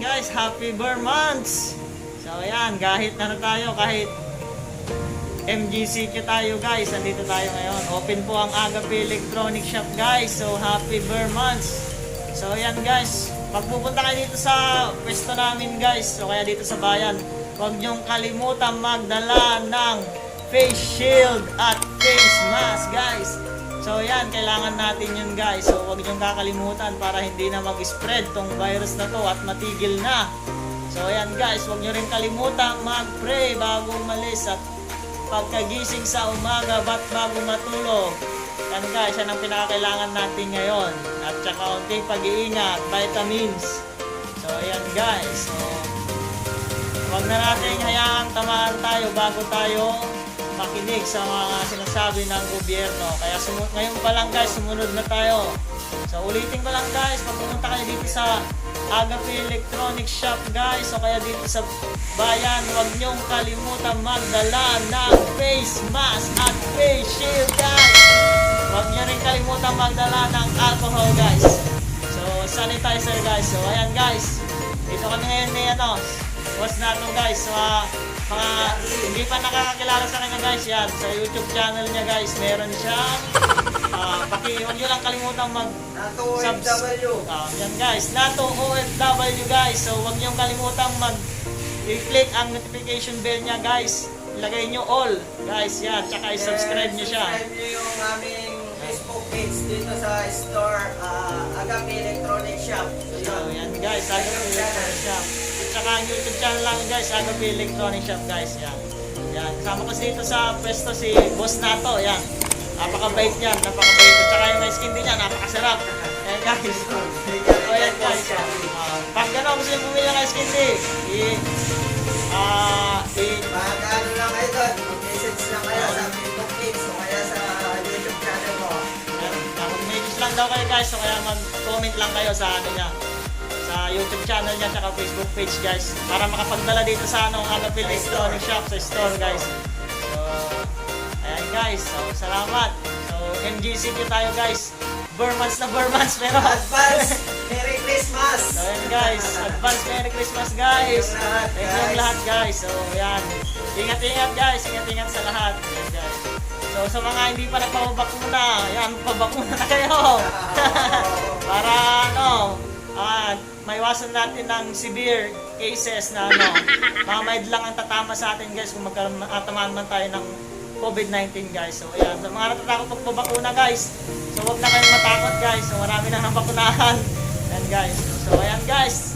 guys, happy Burr months. So ayan, kahit ano tayo, kahit MGCQ tayo guys, andito tayo ngayon. Open po ang Agape Electronic Shop guys. So happy Burr months. So ayan guys, pag pupunta kayo dito sa pwesto namin guys, so kaya dito sa bayan, huwag niyong kalimutan magdala ng face shield at face mask guys. So yan, kailangan natin yun guys. So huwag niyong kakalimutan para hindi na mag-spread tong virus na to at matigil na. So yan guys, huwag niyo rin kalimutan mag-pray bago umalis at pagkagising sa umaga bago matulog. Yan guys, yan ang pinakakailangan natin ngayon. At saka unting pag-iingat, vitamins. So yan guys, so huwag na natin hayaang tamaan tayo bago tayo makinig sa mga sinasabi ng gobyerno. Kaya ngayon pa lang guys, sumunod na tayo. So ulitin ko lang guys, pag pumunta kayo dito sa Agape Electronic Shop guys, o kaya dito sa bayan, huwag niyong kalimutan magdala ng face mask at face shield guys. Huwag niyo rin kalimutan magdala ng alcohol guys. So sanitizer guys. So ayan guys, dito kami ngayon ni boss natin guys. So mga hindi pa nakakakilala sa kanya guys, yan sa YouTube channel niya guys, meron siyang huwag nyo lang kalimutan Nato OFW. Yan guys, Nato OFW guys. So huwag nyo kalimutan i-click ang notification bell niya guys. Ilagay nyo all guys, yan, tsaka i-subscribe nyo siya. Subscribe nyo yung aming Facebook page dito sa store, Agape Electronic Shop. So yan guys, Agape Electronic Shop. Tsaka ang YouTube channel lang guys, Agape Electronic Shop guys, yan. Yan, kasama ko dito sa pwesto si Boss Nato, yan. Napakabait yan, napakabait. At saka yung skin din yan, napakasarap. Ayan guys. So yan guys. Pag gano'n, gusto yung bumili ng skin din, Mag-ano lang kayo doon, message lang kayo sa Facebook page o kaya sa YouTube channel mo. mag-message lang daw kayo guys, so kaya mag-comment lang kayo sa ano niya, sa YouTube channel niya at Facebook page guys, para makapagdala dito sa Agape Electronic Shop sa store guys. So ayan guys, so salamat. So MGCQ tayo guys, Burr months pero Advance Merry Christmas! so ayan guys, advance Merry Christmas guys. Thank you ang lahat guys. So ayan, ingat-ingat guys, ingat-ingat sa lahat. Ayan, guys. So sa mga hindi pa nagpapabakuna, ayan, pabakuna na kayo. Para maiwasan natin ng severe cases na mamahid lang ang tatama sa atin guys kung magkatamaan man tayo ng COVID-19 guys. So ayan, sa mga natatakot magpabakuna guys, so huwag na kayong matakot guys. So marami na bakunahan. Ayan guys. So ayan guys,